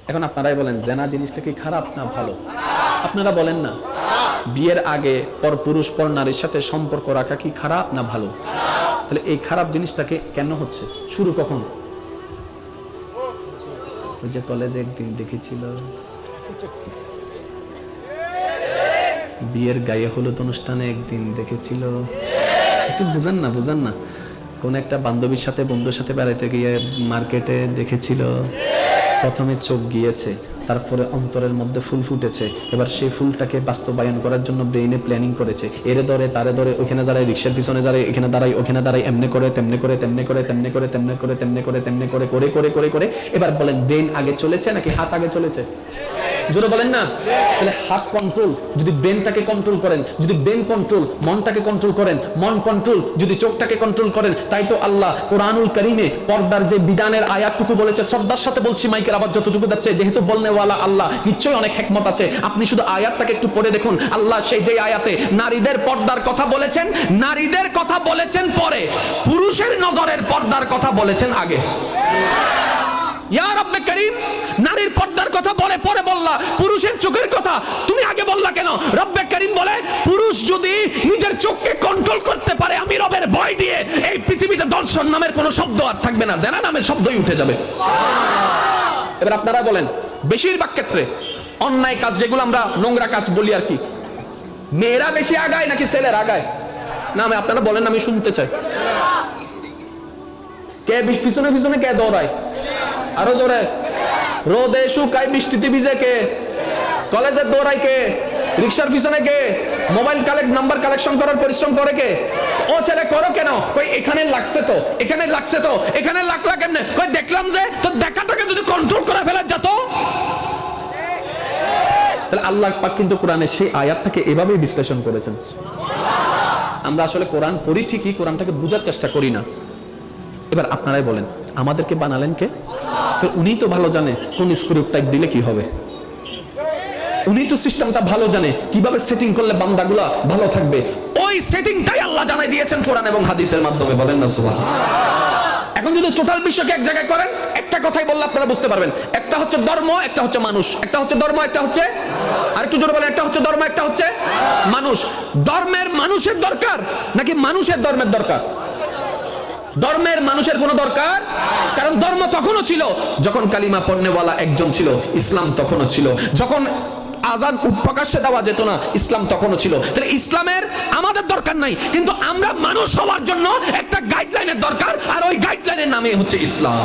এখন আপনারাই বলেন জেনা জিনিসটা কি খারাপ না ভালো? আপনারা বলেন না। বিয়ের আগে পর পুরুষ পর নারীর সাথে সম্পর্ক রাখা কি খারাপ না ভালো? তাহলে এই খারাপ জিনিসটাকে কেন হচ্ছে, শুরু কখন? ওই যে কলেজে একদিন দেখেছিল বিয়ের গায়ে হলুদ অনুষ্ঠানে একদিন দেখেছিল, একটু বুঝেন না কোন একটা বান্ধবীর সাথে বন্ধুর সাথে বেড়াইতে গিয়ে মার্কেটে দেখেছিল, প্রথমে চোখ গিয়েছে, তারপরে অন্তরের মধ্যে ফুল ফুটেছে, এবার সেই ফুলটাকে বাস্তবায়ন করার জন্য ব্রেইনে প্ল্যানিং করেছে, এরে ধরে তারে ধরে, ওখানে দাঁড়ায় রিক্সার পিছনে দাঁড়ায়, এখানে দাঁড়ায় ওখানে দাঁড়ায়, এমনি করে তেমনি করে তেমনি করে তেমনি করে তেমনি করে তেমনি করে তেমনি করে করে করে করে করে এবার বলেন ব্রেন আগে চলেছে নাকি হাত আগে চলেছে? জোরে বলেন না। তাহলে হাত কন্ট্রোল যদি ব্রেনটাকে কন্ট্রোল করেন, যদি ব্রেন কন্ট্রোল মনটাকে কন্ট্রোল করেন, মন কন্ট্রোল যদি চোখটাকে কন্ট্রোল করেন, তাই তো আল্লাহ কোরআনুল কারীমে পর্দার যে বিধানের আয়াতটুকু বলেছে, শ্রদ্ধার সাথে বলছি, মাইকের আওয়াজ যতটুকু যাচ্ছে, যেহেতু বলনেওয়ালা আল্লাহ, নিশ্চয়ই অনেক হিকমত আছে। আপনি শুধু আয়াতটাকে একটু পড়ে দেখুন, আল্লাহ সেই যে আয়াতে নারীদের পর্দার কথা বলেছেন, নারীদের কথা বলেছেন পরে, পুরুষের নজরের পর্দার কথা বলেছেন আগে। ইয়া রাব্বে কারীম, নারীর পর্দার কথা বলে পরে বললা, পুরুষের চোখের কথা তুমি আগে বললা কেন? রব্বে কারীম বলে পুরুষ যদি নিজের চোখকে কন্ট্রোল করতে পারে, আমি রবের ভয় দিয়ে এই পৃথিবীতে দর্শন নামের কোনো শব্দ আর থাকবে না, জেনা নামের শব্দই উঠে যাবে। এবার আপনারা বলেন, বেশিরভাগ ক্ষেত্রে অন্যায় কাজ যেগুলো আমরা নোংরা কাজ বলি আর কি, মেয়েরা বেশি আগায় নাকি ছেলেরা আগায়? না আমি আপনারা বলেন, আমি শুনতে চাই। কে পিছনে পিছনে কে দৌড়ায়? আরো জোরে। রোদে শুকায় বৃষ্টিতে ভিজে কে? কলেজের দৌড়ায় কে? রিক্সার পিছনে কে? মোবাইল নাম্বার কালেকশন করার পরিশ্রম করে কে? ও ছেলে করো কেন? কই এখানে লাগছে তো, এখানে লাগছে তো, এখানে লাগলা কেমনে? কই দেখলাম যে, তো দেখাটাকে যদি কন্ট্রোল করে ফেলা যেত। তাহলে আল্লাহ পাক কিন্তু কোরআনে সেই আয়াতটাকে এভাবেই বিশ্লেষণ করেছেন। আমরা আসলে কোরআন পড়ি ঠিকই, কোরআনটাকে বোঝার চেষ্টা করি না। এবার আপনারাই বলেন, আমাদেরকে বানালেন কে? তো উনি তো ভালো জানে কোন স্ক্রু টাইপ দিলে কি হবে, উনি তো সিস্টেমটা ভালো জানে, কিভাবে সেটিং করলে বান্দাগুলা ভালো থাকবে। ওই সেটিংটাই আল্লাহ জানাই দিয়েছেন কোরআন এবং হাদিসের মাধ্যমে। বলেন না সুবহানাল্লাহ। এখন যদি টোটাল বিশ্বকে এক জায়গায় করেন, একটা কথাই বললে আপনারা বুঝতে পারবেন, একটা হচ্ছে ধর্ম, একটা হচ্ছে মানুষ, একটা হচ্ছে ধর্ম, একটা হচ্ছে, আর একটু জোরে বলেন, একটা হচ্ছে ধর্ম, একটা হচ্ছে মানুষ। ধর্মের মানুষের দরকার নাকি মানুষের ধর্মের দরকার? ধর্মের মানুষের কোনো দরকার, কারণ ধর্ম তখনও ছিল যখন কালিমা পড়নেওয়ালা একজন ছিল, ইসলাম তখনও ছিল যখন আজান প্রকাশ্যে দেওয়া যেত না, ইসলাম তখনও ছিল। তাহলে ইসলামের আমাদের দরকার নাই, কিন্তু আমরা মানুষ হওয়ার জন্য একটা গাইডলাইনের দরকার, আর ওই গাইডলাইনের নামে হচ্ছে ইসলাম।